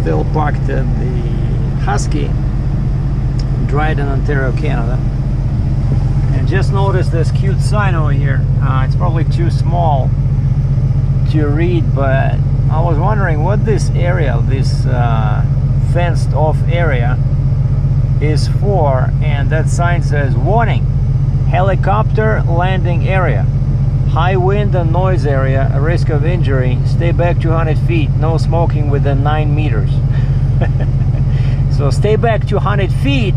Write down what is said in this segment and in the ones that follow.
still parked at the Husky, Dryden, Ontario, Canada. And just noticed this cute sign over here. It's probably too small to read, but I was wondering what this area, this fenced off area is for. And that sign says, warning, helicopter landing area, high wind and noise area, a risk of injury, stay back 200 feet, no smoking within 9 meters. So stay back 200 feet,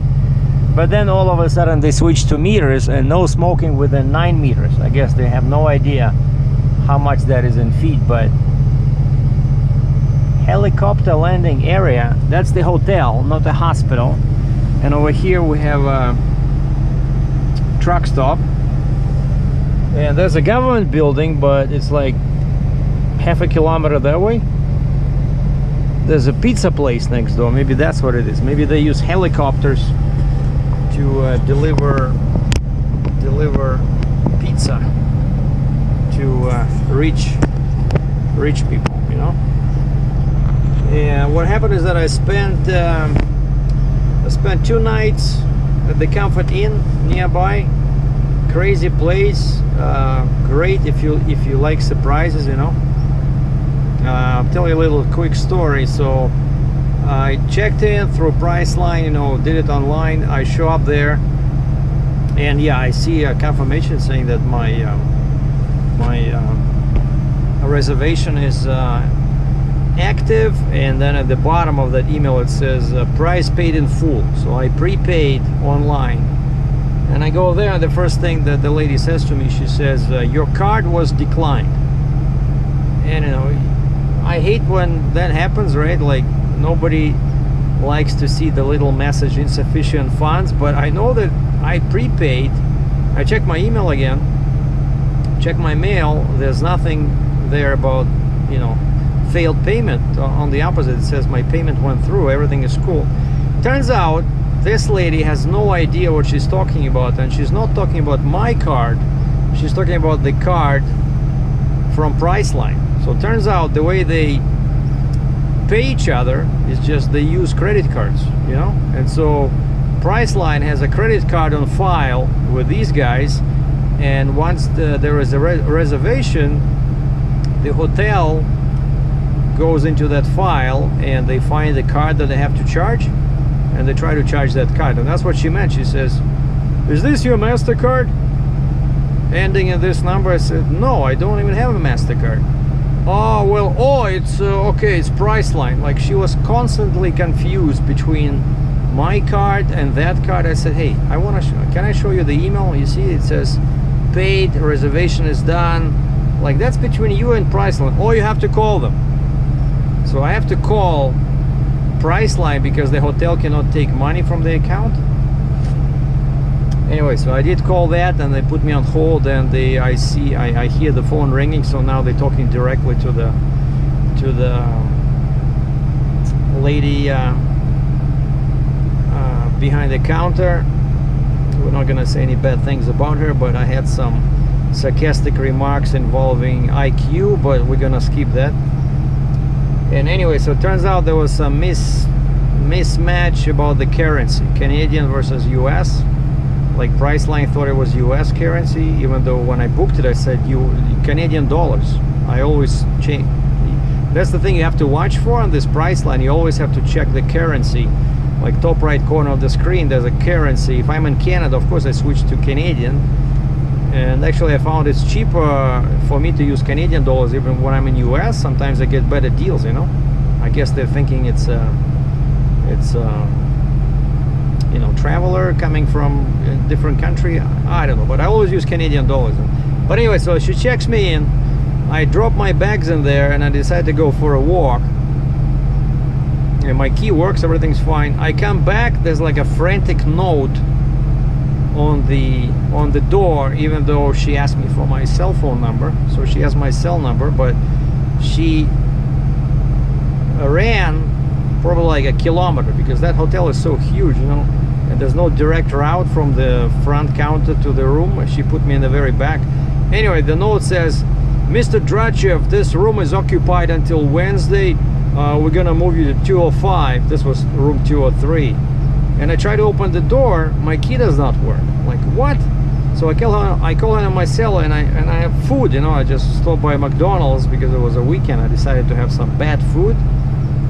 but then all of a sudden they switch to meters and no smoking within 9 meters. I guess they have no idea how much that is in feet, but helicopter landing area, that's the hotel, not the hospital. And over here we have a truck stop. And there's a government building, but it's like half a kilometer that way. There's a pizza place next door. Maybe that's what it is. Maybe they use helicopters to deliver pizza to rich people, you know. And what happened is that I spent 2 nights at the Comfort Inn nearby. Crazy place, great if you like surprises, you know. I'll tell you a little quick story. So I checked in through Priceline, you know, did it online. I show up there, and yeah, I see a confirmation saying that my reservation is active, and then at the bottom of that email it says price paid in full. So I prepaid online. And I go there, and the first thing that the lady says to me, she says, your card was declined. And you know, I hate when that happens, right? Like, nobody likes to see the little message, insufficient funds, but I know that I prepaid. I checked my email again, check my mail, there's nothing there about, you know, failed payment. On the opposite, it says my payment went through, everything is cool. Turns out this lady has no idea what she's talking about, and she's not talking about my card, she's talking about the card from Priceline. So it turns out the way they pay each other is just they use credit cards, you know. And so Priceline has a credit card on file with these guys, and once there is a reservation, the hotel goes into that file and they find the card that they have to charge, and they try to charge that card. And that's what she meant. She says, is this your MasterCard ending in this number? I said, no, I don't even have a MasterCard. Oh, well, oh, it's okay, it's Priceline. Like, she was constantly confused between my card and that card. I said, hey, I want to can I show you the email? You see, it says paid, reservation is done. Like, that's between you and Priceline. Or you have to call them. So I have to call Priceline because the hotel cannot take money from the account. Anyway, so I did call that, and they put me on hold, and I hear the phone ringing. So now they're talking directly to the lady behind the counter. We're not gonna say any bad things about her, but I had some sarcastic remarks involving IQ, but we're gonna skip that. And anyway, so it turns out there was some mismatch about the currency, Canadian versus US. Like, Priceline thought it was US currency, even though when I booked it I said Canadian dollars. I always change. That's the thing you have to watch for on this Priceline. You always have to check the currency. Like, top right corner of the screen, there's a currency. If I'm in Canada, of course I switch to Canadian. And actually I found it's cheaper for me to use Canadian dollars even when I'm in US. Sometimes I get better deals, you know. I guess they're thinking it's you know, traveler coming from a different country. I don't know, but I always use Canadian dollars. But anyway, so she checks me in. I drop my bags in there, and I decide to go for a walk. And my key works, everything's fine. I come back, there's like a frantic note on the door, even though she asked me for my cell phone number. So she has my cell number, but she ran probably like a kilometer, because that hotel is so huge, you know, and there's no direct route from the front counter to the room. She put me in the very back. Anyway, the note says, Mr. Drachev, this room is occupied until Wednesday, we're gonna move you to 205. This was room 203. And I try to open the door, my key does not work. Like, what? So I call her on my cell, and I have food, you know. I just stopped by McDonald's because it was a weekend. I decided to have some bad food,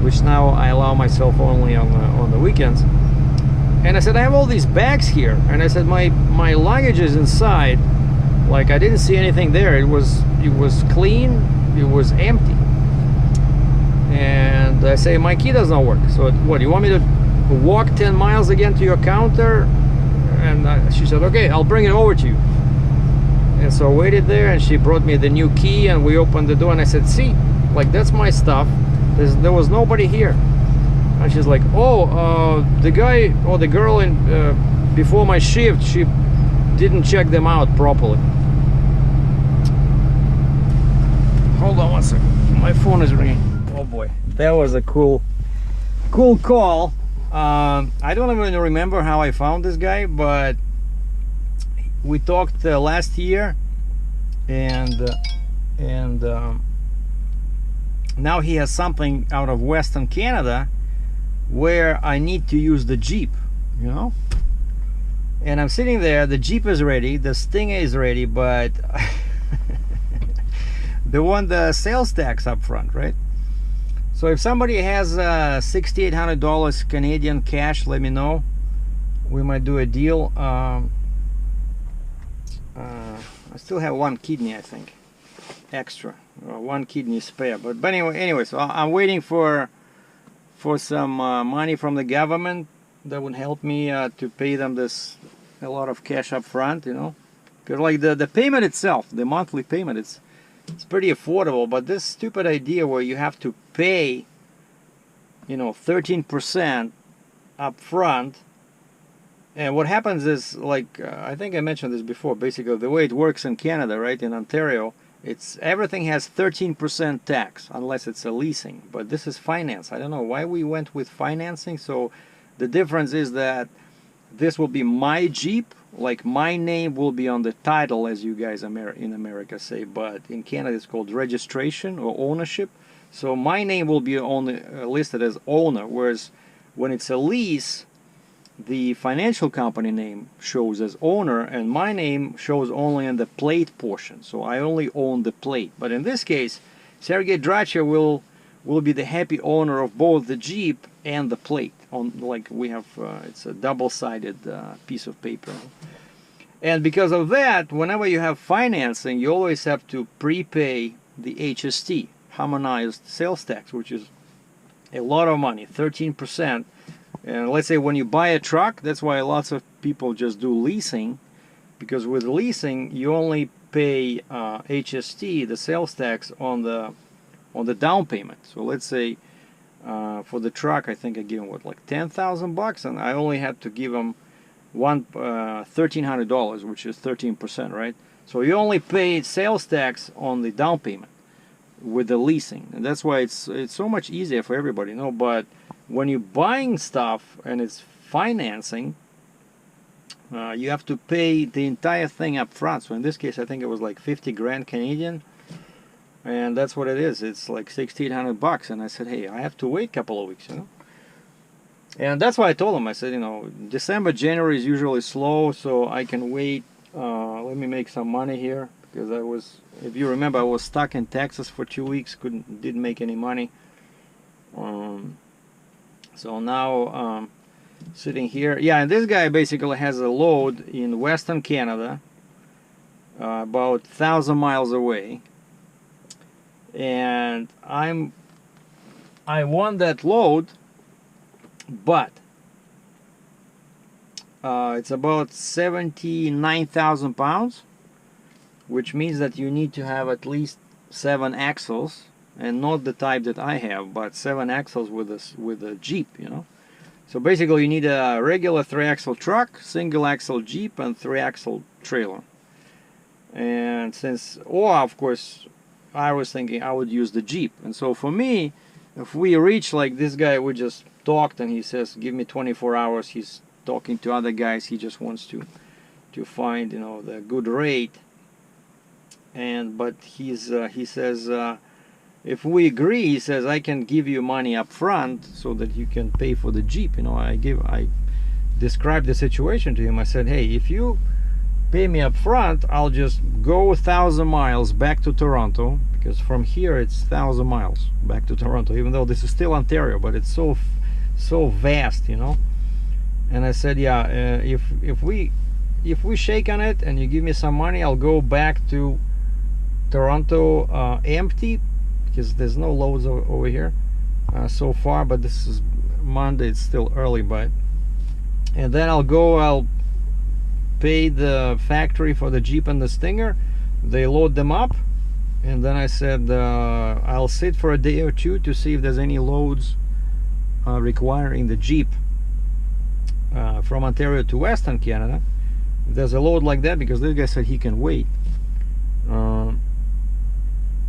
which now I allow myself only on the weekends. And I said, I have all these bags here, and I said, my luggage is inside. Like, I didn't see anything there. It was clean, it was empty. And I say, my key does not work. So what, you want me to walk 10 miles again to your counter? And she said, okay, I'll bring it over to you. And so I waited there, and she brought me the new key, and we opened the door, and I said, see, like, that's my stuff. There was nobody here. And she's like, oh, the guy or the girl before my shift, she didn't check them out properly. Hold on one second, my phone is ringing. Oh boy, that was a cool call. I don't even remember how I found this guy, but we talked last year, and now he has something out of Western Canada where I need to use the Jeep, you know. And I'm sitting there, the Jeep is ready, the Stinger is ready, but they want the sales tax up front, right? So if somebody has $6,800 Canadian cash, let me know. We might do a deal. I still have one kidney, I think, extra, or one kidney spare. But anyway, so I'm waiting for some money from the government that would help me to pay them a lot of cash up front, you know. Because like the payment itself, the monthly payment, it's pretty affordable. But this stupid idea where you have to pay, you know, 13% up front, and what happens is, like, I think I mentioned this before, basically the way it works in Canada, right, in Ontario, it's everything has 13% tax unless it's a leasing, but this is finance. I don't know why we went with financing. So the difference is that this will be my Jeep, like my name will be on the title, as you guys in America say, but in Canada it's called registration or ownership. So my name will be listed as owner, whereas when it's a lease, the financial company name shows as owner, and my name shows only in the plate portion. So I only own the plate. But in this case, Sergey Dracha will be the happy owner of both the Jeep and the plate. Like we have, it's a double-sided piece of paper. And because of that, whenever you have financing, you always have to prepay the HST, harmonized sales tax, which is a lot of money, 13%. And let's say when you buy a truck, that's why lots of people just do leasing, because with leasing you only pay HST, the sales tax, on the down payment. So let's say for the truck, I think I give them what, like $10,000, and I only had to give them $1,300, which is 13%, right? So you only pay sales tax on the down payment with the leasing, and that's why it's so much easier for everybody, you know. But when you're buying stuff and it's financing, you have to pay the entire thing up front. So in this case, I think it was like 50 grand Canadian, and that's what it is. It's like $1,600, and I said, hey, I have to wait a couple of weeks, you know. And that's why I told him, I said, you know, December, January is usually slow, so I can wait. Let me make some money here, because I was, if you remember, I was stuck in Texas for 2 weeks, didn't make any money. So now sitting here, yeah, and this guy basically has a load in Western Canada, about 1,000 miles away, and I want that load, but it's about 79,000 pounds, which means that you need to have at least 7 axles, and not the type that I have, but 7 axles with a Jeep, you know. So basically you need a regular 3-axle truck, single axle Jeep, and 3-axle trailer. And of course I was thinking I would use the Jeep. And so for me, if we reach, like this guy, we just talked, and he says give me 24 hours. He's talking to other guys, he just wants to find, you know, the good rate. And but he says if we agree, he says, I can give you money up front so that you can pay for the Jeep. You know, I described the situation to him. I said, hey, if you pay me up front, I'll just go 1,000 miles back to Toronto, because from here it's 1,000 miles back to Toronto, even though this is still Ontario, but it's so vast, you know. And I said, yeah, if we shake on it and you give me some money, I'll go back to Toronto empty, because there's no loads over here so far, but this is Monday, it's still early, but and then I'll pay the factory for the Jeep and the Stinger, they load them up, and then I said I'll sit for a day or two to see if there's any loads requiring the Jeep from Ontario to Western Canada. If there's a load like that, because this guy said he can wait.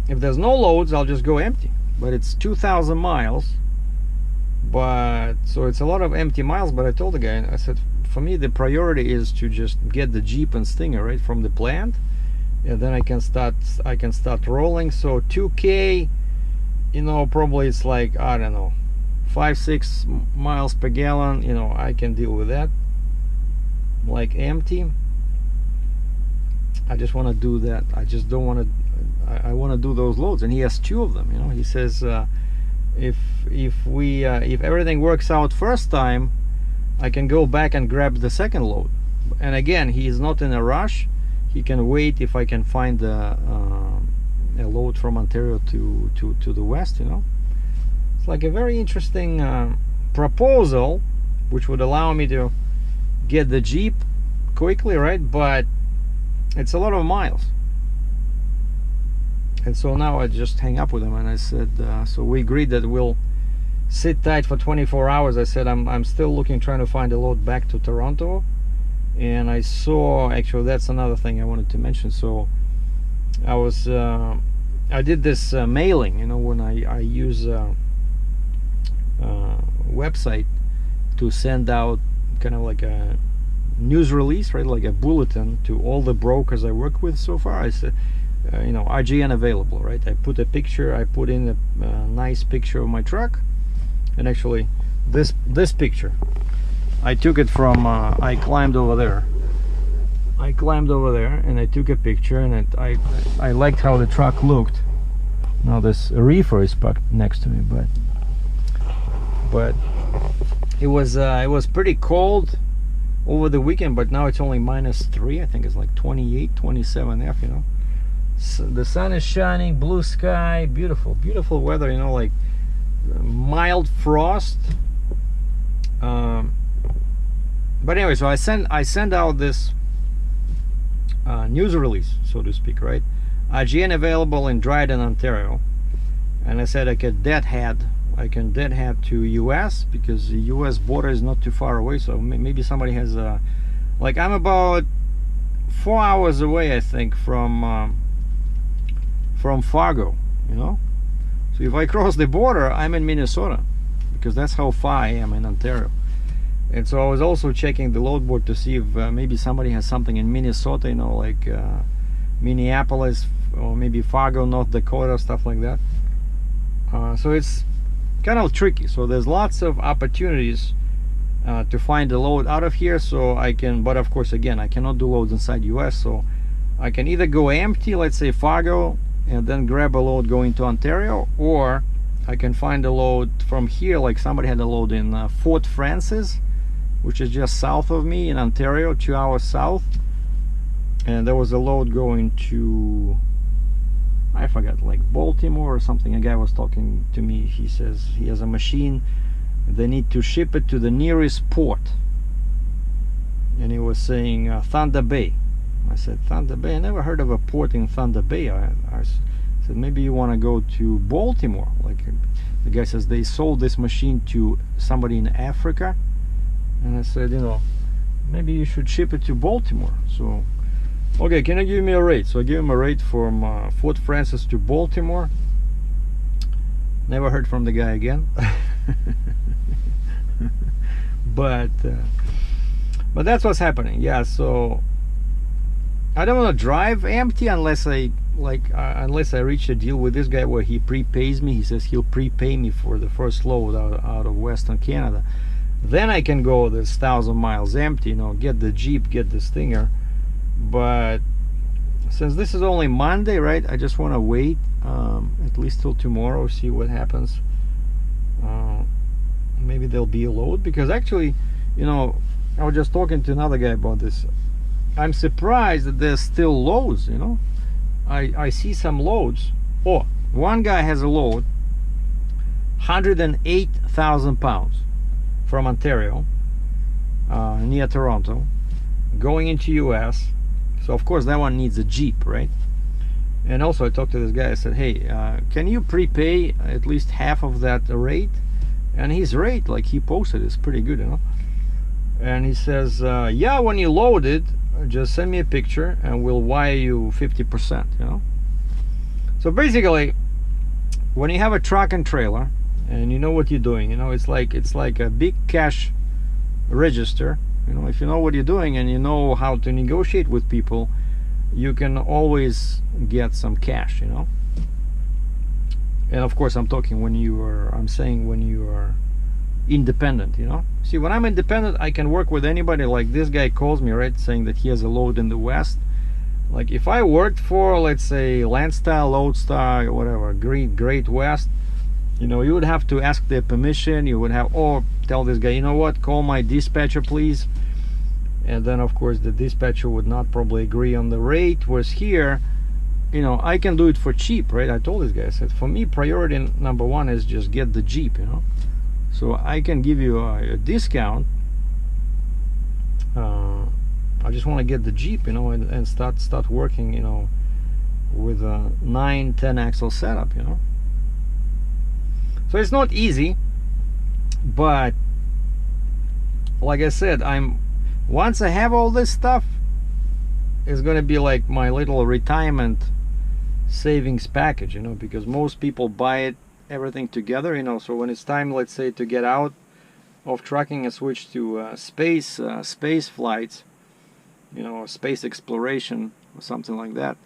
If there's no loads, I'll just go empty, but it's 2,000 miles, but so it's a lot of empty miles. But I told the guy, I said, for me the priority is to just get the Jeep and Stinger right from the plant, and then I can start rolling. So 2K, you know, probably it's like, I don't know, 5-6 miles per gallon, you know, I can deal with that, like empty. I just want to do that. I just don't want to, I want to do those loads, and he has 2 of them, you know. He says if everything works out first time, I can go back and grab the second load. And again, he is not in a rush. He can wait if I can find a load from Ontario to the west, you know. It's like a very interesting proposal, which would allow me to get the Jeep quickly, right? But it's a lot of miles. And so now I just hang up with him, and I said, so we agreed that we'll sit tight for 24 hours. I said, I'm still looking, trying to find a load back to Toronto. And I saw, actually, that's another thing I wanted to mention. So I did this mailing, you know, when I use website to send out kind of like a news release, right, like a bulletin to all the brokers I work with so far. I said, you know, RGN available, right? I put a picture, I put in a nice picture of my truck, and actually this picture I took it from I climbed over there and I took a picture, and I liked how the truck looked. Now this reefer is parked next to me, but it was pretty cold over the weekend, but now it's only -3. I think it's like 28, 27 F, you know. So the sun is shining, blue sky, beautiful weather, you know, like mild frost. But anyway, so I send out this news release, so to speak, right? RGN available in Dryden, Ontario. And I said I can dead head to US, because the US border is not too far away. So maybe somebody has like, I'm about 4 hours away, I think, from Fargo, you know. So if I cross the border, I'm in Minnesota, because that's how far I am in Ontario. And so I was also checking the load board to see if maybe somebody has something in Minnesota, you know, like Minneapolis, or maybe Fargo, North Dakota, stuff like that. So it's kind of tricky. So there's lots of opportunities to find a load out of here. So I can, but of course, again, I cannot do loads inside US. So I can either go empty, let's say Fargo, and then grab a load going to Ontario, or I can find a load from here, like somebody had a load in Fort Francis, which is just south of me in Ontario, 2 hours south. And there was a load going to, I forgot, like Baltimore or something. A guy was talking to me. He says he has a machine, they need to ship it to the nearest port, and he was saying Thunder Bay. I said, Thunder Bay? I never heard of a port in Thunder Bay. I said, maybe you want to go to Baltimore. Like, the guy says they sold this machine to somebody in Africa. And I said, you know, maybe you should ship it to Baltimore. So, okay, can you give me a rate? So I gave him a rate from Fort Francis to Baltimore. Never heard from the guy again. But that's what's happening. Yeah, so I don't want to drive empty unless I unless I reach a deal with this guy where he prepays me. He says he'll prepay me for the first load out of Western Canada. Then I can go this 1,000 miles empty, you know, get the Jeep, get the Stinger. But since this is only Monday, right, I just want to wait at least till tomorrow, see what happens. Maybe there'll be a load, because actually, you know, I was just talking to another guy about this. I'm surprised that there's still loads, you know. I see some loads. Oh, one guy has a load, 108,000 pounds from Ontario, near Toronto, going into US. So of course that one needs a Jeep, right? And also I talked to this guy. I said, hey, can you prepay at least half of that rate? And his rate, like he posted, is pretty good, you know. And he says, yeah, when you load it, just send me a picture and we'll wire you 50%, you know. So basically, when you have a truck and trailer and you know what you're doing, you know, it's like a big cash register. You know, if you know what you're doing and you know how to negotiate with people, you can always get some cash, you know. And of course I'm talking when you are, I'm saying when you are independent, you know. See, when I'm independent, I can work with anybody. Like this guy calls me, right, saying that he has a load in the West. Like if I worked for, let's say, Landstar, Lodestar, whatever, Great West, you know, you would have to ask their permission. You would have, or tell this guy, you know what, call my dispatcher please. And then of course the dispatcher would not probably agree on the rate. Whereas here, you know, I can do it for cheap, right? I told this guy, I said, for me, priority number one is just get the Jeep, you know. So I can give you a discount. I just want to get the Jeep, you know, and start working, you know, with a 9-10 axle setup, you know. So it's not easy, but like I said, once I have all this stuff, it's going to be like my little retirement savings package, you know, because most people buy it, everything together, you know. So when it's time, let's say, to get out of trucking and switch to space flights, you know, space exploration or something like that,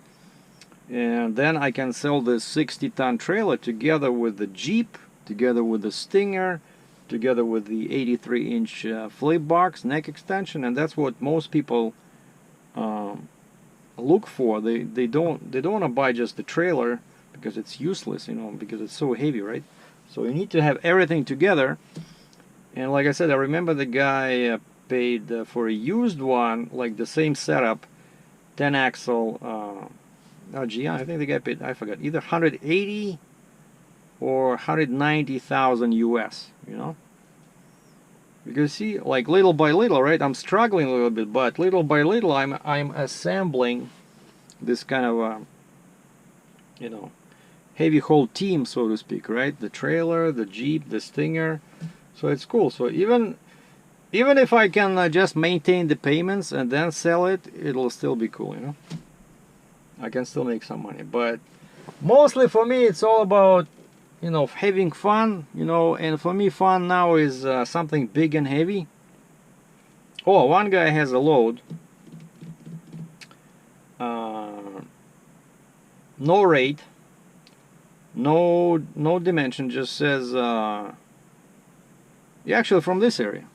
and then I can sell this 60-ton trailer together with the Jeep, together with the Stinger, together with the 83-inch flip box neck extension. And that's what most people look for. They don't want to buy just the trailer because it's useless, you know, because it's so heavy, right? So you need to have everything together. And like I said, I remember the guy paid for a used one, like the same setup, 10 axle RGN. I think the guy paid, I forgot, either 180 or 190,000 US, you know. Because see, like little by little, right, I'm struggling a little bit, but little by little I'm assembling this kind of you know, heavy haul team, so to speak, right? The trailer, the Jeep, the Stinger. So it's cool. So even if I can just maintain the payments and then sell it, it'll still be cool, you know. I can still make some money, but mostly for me it's all about, you know, having fun, you know. And for me, fun now is something big and heavy. Oh, one guy has a load, no rate, no dimension, just says actually from this area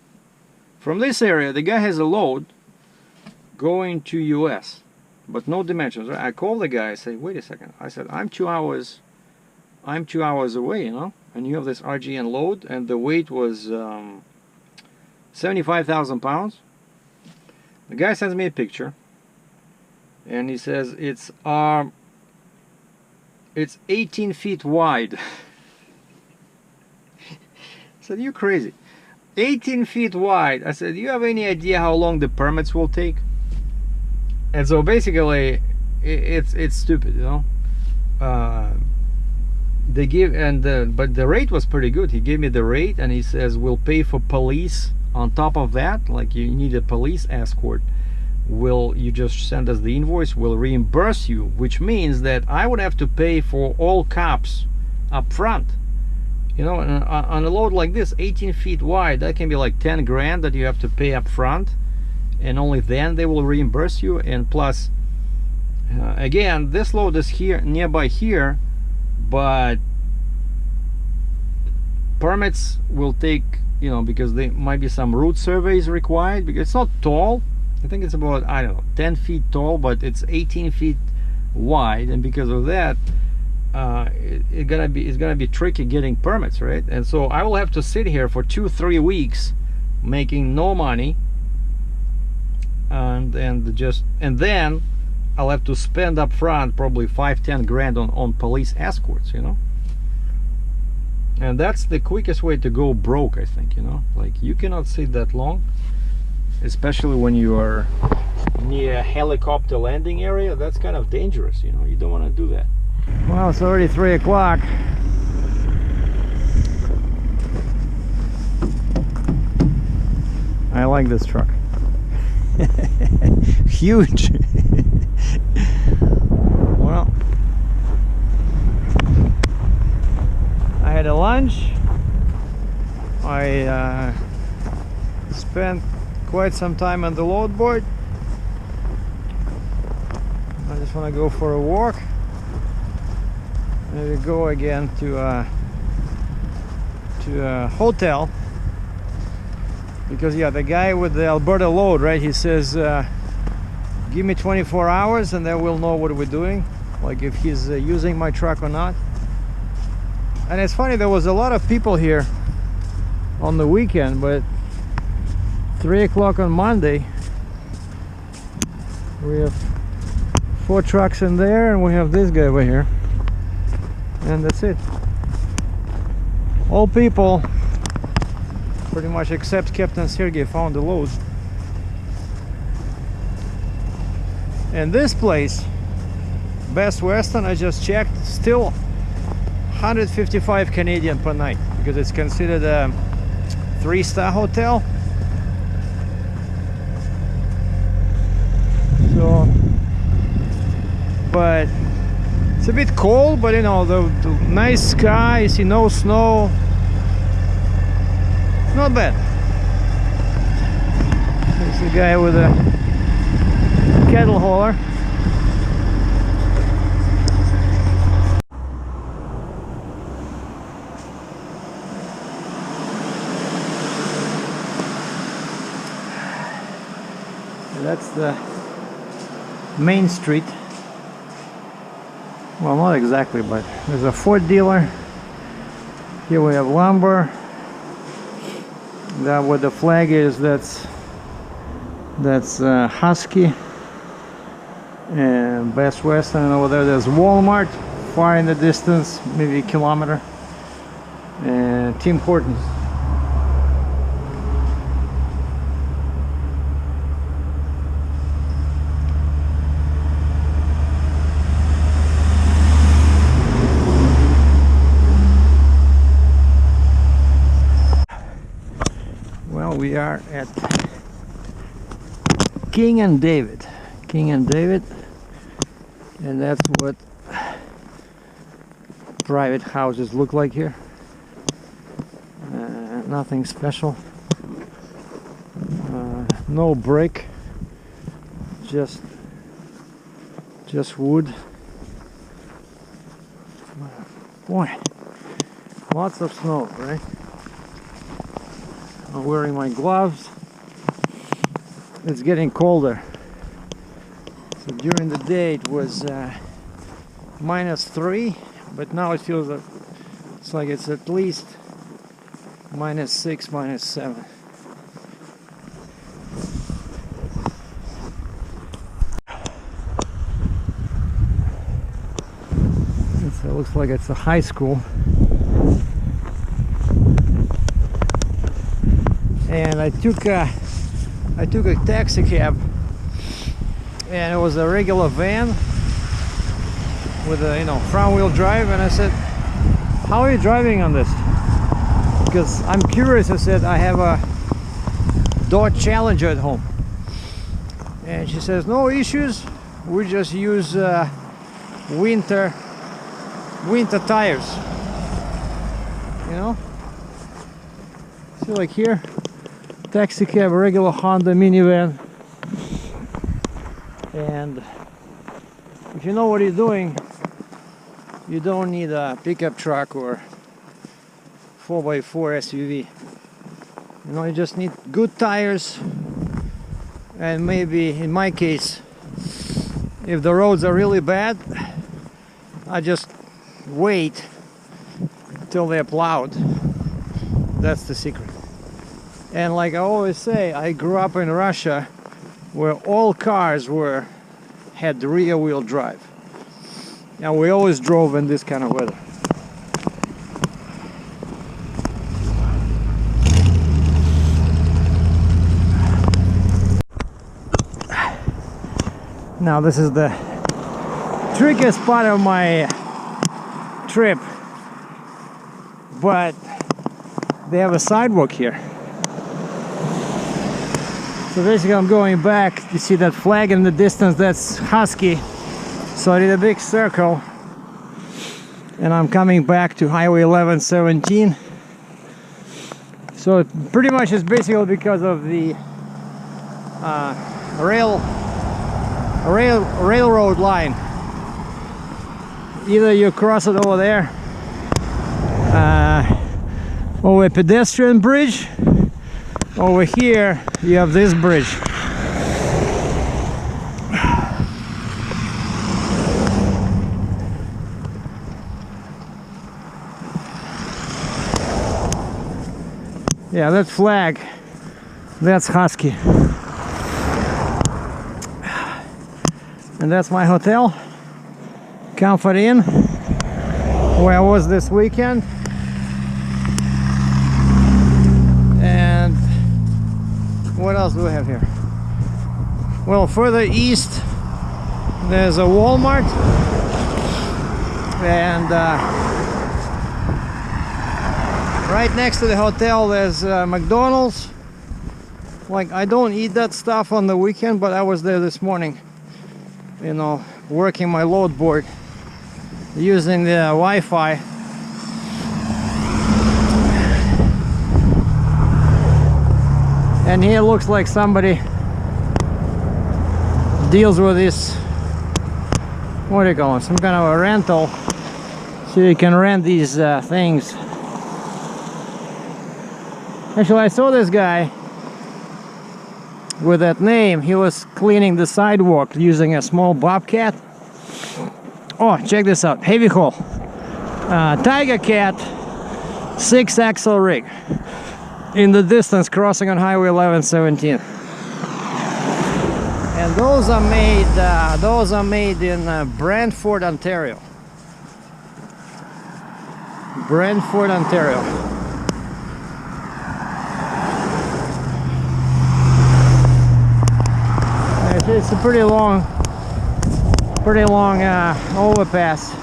the guy has a load going to US, but no dimensions, right? I call the guy, I say, wait a second, I said, I'm 2 hours away, you know, and you have this RGN load, and the weight was 75,000 pounds. The guy sends me a picture and he says it's 18 feet wide. I said, you crazy, 18 feet wide. I said, do you have any idea how long the permits will take? And so basically it's stupid, you know. They give, and but the rate was pretty good. He gave me the rate and he says we'll pay for police on top of that. Like you need a police escort, you just send us the invoice, we'll reimburse you, which means that I would have to pay for all cops up front, you know. On a load like this, 18 feet wide, that can be like 10 grand that you have to pay up front, and only then they will reimburse you. And plus Again, this load is here nearby here, but permits will take, you know, because there might be some route surveys required, because it's not tall. I think it's about, I don't know, 10 feet tall, but it's 18 feet wide, and because of that it's gonna be tricky getting permits, right? And so I will have to sit here for 2-3 weeks making no money, and then I'll have to spend up front probably 5-10 grand on police escorts, you know. And that's the quickest way to go broke, I think, you know. Like, you cannot sit that long, especially when you are near a helicopter landing area. That's kind of dangerous, you know. You don't want to do that. Well, it's already 3 o'clock. I like this truck. Huge. Well, I had a lunch. I spent quite some time on the load board. I just want to go for a walk. Maybe go again to a hotel, because yeah, the guy with the Alberta load, right, he says give me 24 hours and then we'll know what we're doing, like if he's using my truck or not. And it's funny, there was a lot of people here on the weekend, but 3 o'clock on Monday we have 4 trucks in there, and we have this guy over here, and that's it. All people pretty much except Captain Sergey found the loads. And this place, Best Western, I just checked, still 155 Canadian per night, because it's considered a 3-star hotel. So, but it's a bit cold, but you know, the nice sky, you see no snow. Not bad. There's a guy with a kettle hauler. That's the main street. Well, not exactly, but there's a Ford dealer. Here we have lumber. That where the flag is, that's Husky and Best Western. And over there there's Walmart, far in the distance, maybe a kilometer, and Tim Hortons. We are at King and David, and that's what private houses look like here. Nothing special, no brick, just wood. Boy, lots of snow, right? I'm wearing my gloves. It's getting colder. So during the day it was -3, but now it feels like it's at least -6, -7. So it looks like it's a high school. And I took a taxi cab, and it was a regular van with a, you know, front wheel drive, and I said, how are you driving on this? Because I'm curious. I said, I have a Dodge Challenger at home. And she says, no issues, we just use winter tires, you know. See, like here, taxi cab, regular Honda minivan, and if you know what you're doing, you don't need a pickup truck or 4x4 SUV. You know, you just need good tires, and maybe in my case, if the roads are really bad, I just wait till they're plowed. That's the secret. And like I always say, I grew up in Russia where all cars had rear wheel drive, and we always drove in this kind of weather. Now this is the trickiest part of my trip, but they have a sidewalk here. So basically I'm going back. You see that flag in the distance? That's Husky. So I did a big circle and I'm coming back to Highway 1117. So it pretty much is basically because of the railroad line. Either you cross it over there, over a pedestrian bridge. Over here you have this bridge. Yeah, that flag, that's Husky. And that's my hotel, Comfort Inn, where I was this weekend. And what else do we have here? Well, further east there's a Walmart, and right next to the hotel there's McDonald's. Like, I don't eat that stuff on the weekend, but I was there this morning, you know, working my load board using the Wi-Fi. And here looks like somebody deals with this, what do you call it, some kind of a rental, so you can rent these things. Actually, I saw this guy with that name. He was cleaning the sidewalk using a small bobcat. Oh, check this out, heavy haul, Tiger Cat 6-axle rig. In the distance, crossing on Highway 1117, and those are made in Brantford, Ontario. Brantford, Ontario. It's a pretty long overpass.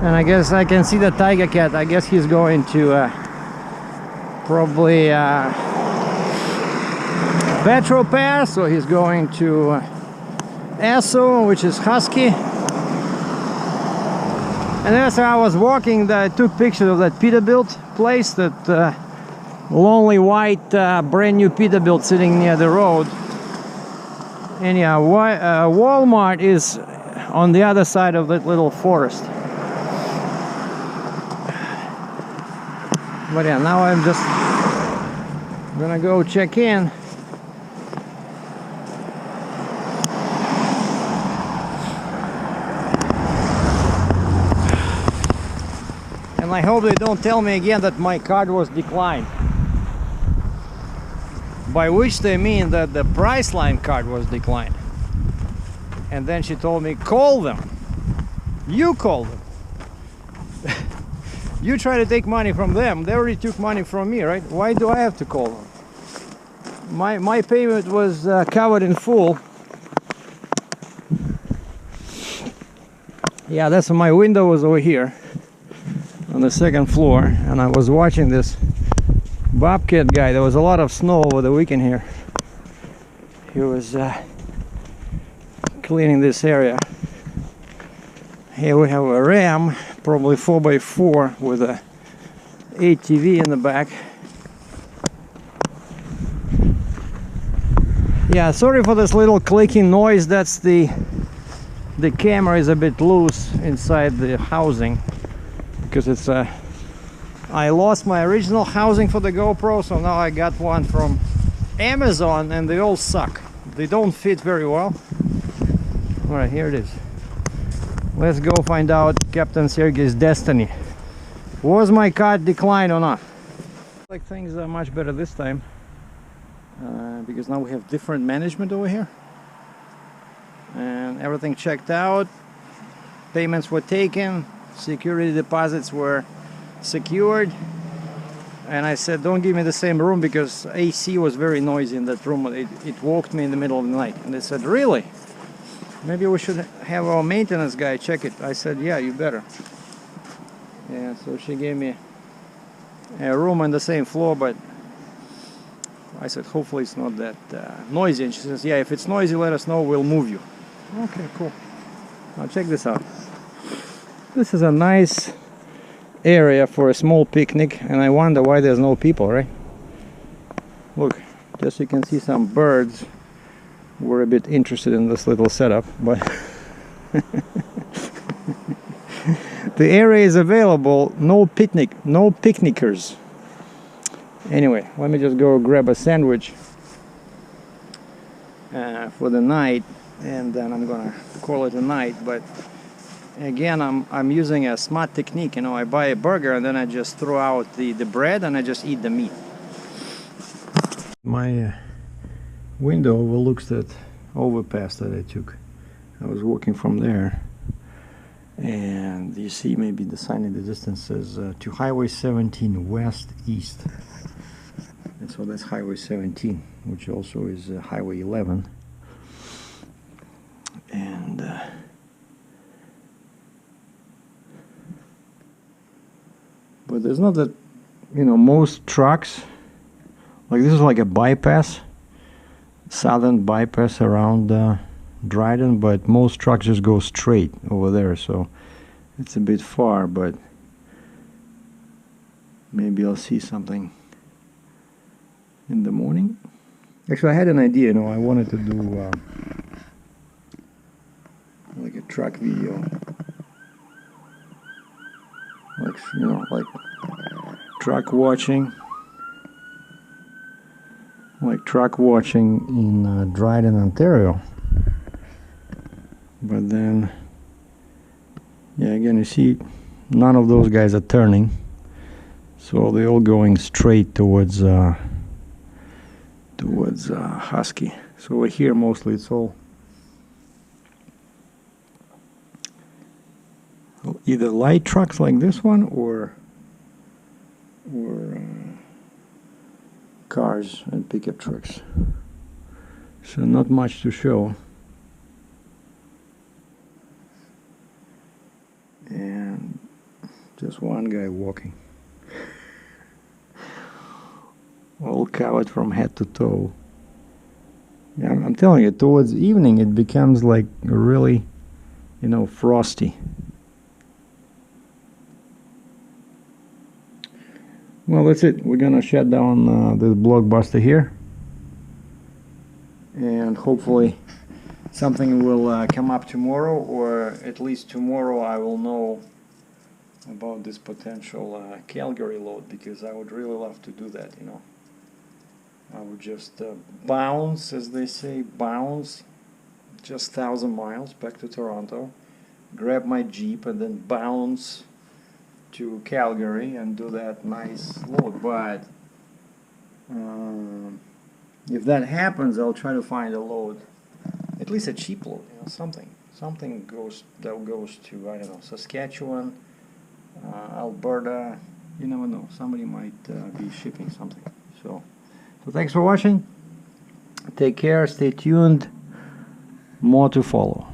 And I guess I can see the Tiger Cat. I guess he's going to probably Petro Pass, or he's going to Esso, which is Husky. And as I was walking, I took pictures of that Peterbilt place, that lonely white brand new Peterbilt sitting near the road. And yeah, Walmart is on the other side of that little forest. But yeah, now I'm just gonna go check in. And I hope they don't tell me again that my card was declined. By which they mean that the Priceline card was declined. And then she told me, call them. You call them. You try to take money from them. They already took money from me, right? Why do I have to call them? My payment was covered in full. Yeah, that's my window was over here on the second floor, and I was watching this bobcat guy. There was a lot of snow over the weekend here. He was cleaning this area. Here we have a Ram, probably 4x4 with a ATV in the back. Yeah, sorry for this little clicking noise. That's the camera is a bit loose inside the housing because it's I lost my original housing for the GoPro, so now I got one from Amazon and they all suck. They don't fit very well. All right, here it is. Let's go find out Captain Sergey's destiny. Was my card declined or not? Like things are much better this time because now we have different management over here and everything checked out. Payments were taken, security deposits were secured, and I said don't give me the same room because AC was very noisy in that room. It woke me in the middle of the night, and they said really? Maybe we should have our maintenance guy check it. I said yeah, you better. Yeah, so she gave me a room on the same floor, but I said hopefully it's not that noisy, and she says yeah, if it's noisy let us know, we'll move you. Okay, cool. Now check this out. This is a nice area for a small picnic, and I wonder why there's no people, right? Look, just you can see some birds were a bit interested in this little setup, but the area is available, no picnickers. Anyway, let me just go grab a sandwich for the night, and then I'm gonna call it a night. But again, I'm using a smart technique. You know, I buy a burger and then I just throw out the bread and I just eat the meat. My window overlooks that overpass that I took. I was walking from there, and you see maybe the sign in the distance says to Highway 17 west east. And so that's Highway 17, which also is Highway 11. And but there's not that, you know, most trucks, like this is like a bypass, southern bypass around Dryden, but most trucks just go straight over there, so it's a bit far, but maybe I'll see something in the morning. Actually, I had an idea, you know, I wanted to do like a truck video, like, you know, like truck watching, in Dryden, Ontario. But then, yeah, again, you see, none of those guys are turning, so they're all going straight towards Husky. So over here, mostly it's all either light trucks like this one or cars and pickup trucks. So not much to show. And just one guy walking, all covered from head to toe. Yeah, I'm telling you, towards evening it becomes like really, you know, frosty. Well, that's it. We're gonna shut down this blockbuster here, and hopefully something will come up tomorrow, or at least tomorrow I will know about this potential Calgary load, because I would really love to do that, you know. I would just bounce, as they say, bounce just 1,000 miles back to Toronto, grab my Jeep and then bounce to Calgary and do that nice load. But if that happens, I'll try to find a load, at least a cheap load, you know, something goes to, I don't know, Saskatchewan, Alberta. You never know, somebody might be shipping something. So thanks for watching. Take care, stay tuned, more to follow.